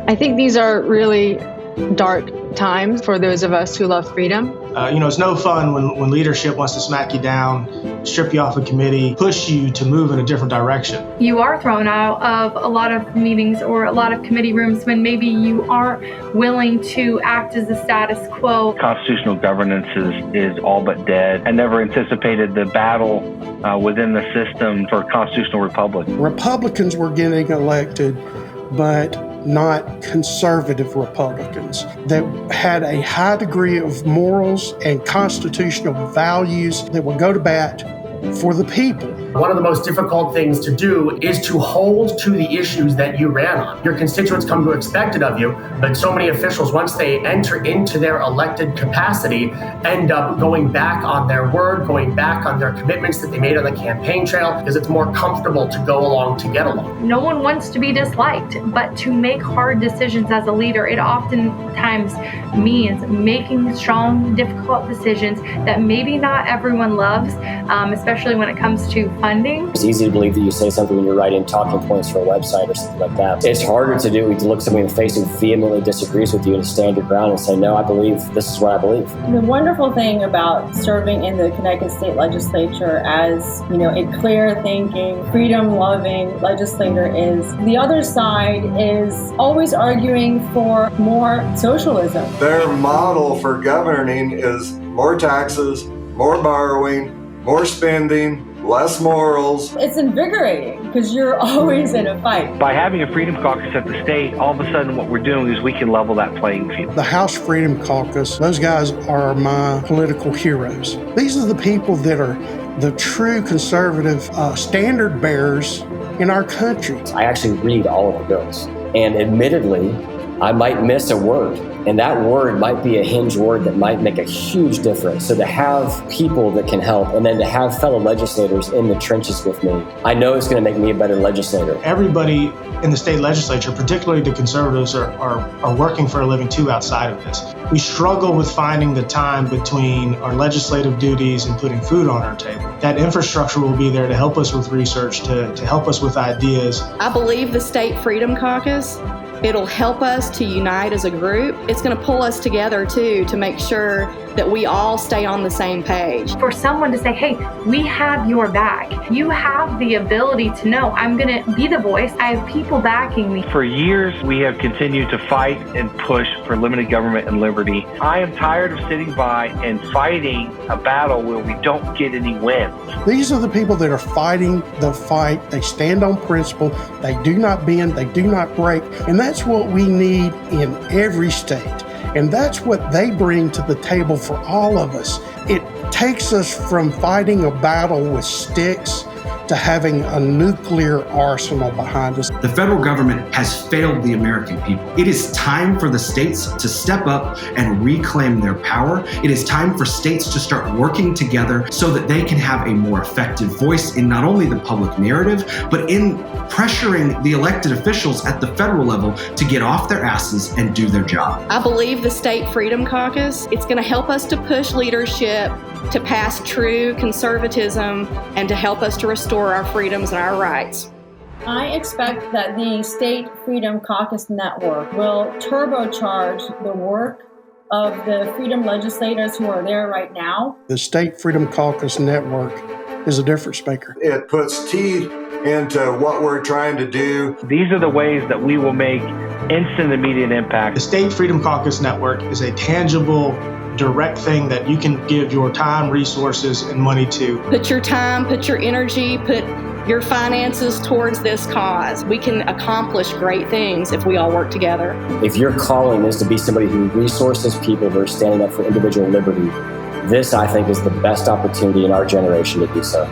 I think these are really dark times for those of us who love freedom. It's no fun when leadership wants to smack you down, strip you off a committee, push you to move in a different direction. You are thrown out of a lot of meetings or a lot of committee rooms when maybe you aren't willing to act as the status quo. Constitutional governance is all but dead. I never anticipated the battle within the system for a constitutional republic. Republicans were getting elected, but not conservative Republicans that had a high degree of morals and constitutional values that would go to bat for the people. One of the most difficult things to do is to hold to the issues that you ran on. Your constituents come to expect it of you, but so many officials, once they enter into their elected capacity, end up going back on their word, going back on their commitments that they made on the campaign trail, because it's more comfortable to go along to get along. No one wants to be disliked, but to make hard decisions as a leader, it oftentimes means making strong, difficult decisions that maybe not everyone loves, especially when it comes to funding. It's easy to believe that you say something when you're writing talking points for a website or something like that. It's harder to do to look somebody in the face who vehemently disagrees with you and stand your ground and say, no, I believe this is what I believe. The wonderful thing about serving in the Connecticut State Legislature as, a clear-thinking, freedom-loving legislator is the other side is always arguing for more socialism. Their model for governing is more taxes, more borrowing, more spending, less morals. It's invigorating because you're always in a fight. By having a Freedom Caucus at the state, all of a sudden what we're doing is we can level that playing field. The House Freedom Caucus, those guys are my political heroes. These are the people that are the true conservative standard bearers in our country. I actually read all of the bills, and admittedly, I might miss a word, and that word might be a hinge word that might make a huge difference. So to have people that can help, and then to have fellow legislators in the trenches with me, I know it's going to make me a better legislator. Everybody in the state legislature, particularly the conservatives, are working for a living too outside of this. We struggle with finding the time between our legislative duties and putting food on our table. That infrastructure will be there to help us with research, to help us with ideas. I believe the State Freedom Caucus, it'll help us to unite as a group. It's going to pull us together, too, to make sure that we all stay on the same page. For someone to say, hey, we have your back. You have the ability to know I'm going to be the voice. I have people backing me. For years, we have continued to fight and push for limited government and liberty. I am tired of sitting by and fighting a battle where we don't get any wins. These are the people that are fighting the fight. They stand on principle. They do not bend. They do not break. And that's what we need in every state. And that's what they bring to the table for all of us. It takes us from fighting a battle with sticks to having a nuclear arsenal behind us. The federal government has failed the American people. It is time for the states to step up and reclaim their power. It is time for states to start working together so that they can have a more effective voice in not only the public narrative, but in pressuring the elected officials at the federal level to get off their asses and do their job. I believe the State Freedom Caucus, it's going to help us to push leadership to pass true conservatism and to help us to restore our freedoms and our rights. I expect that the State Freedom Caucus Network will turbocharge the work of the freedom legislators who are there right now. The State Freedom Caucus Network is a difference maker. It puts teeth into what we're trying to do. These are the ways that we will make instant immediate impact. The State Freedom Caucus Network is a tangible, direct thing that you can give your time, resources, and money to. Put your time, put your energy, put your finances towards this cause. We can accomplish great things if we all work together. If your calling is to be somebody who resources people who are standing up for individual liberty, this, I think, is the best opportunity in our generation to do so.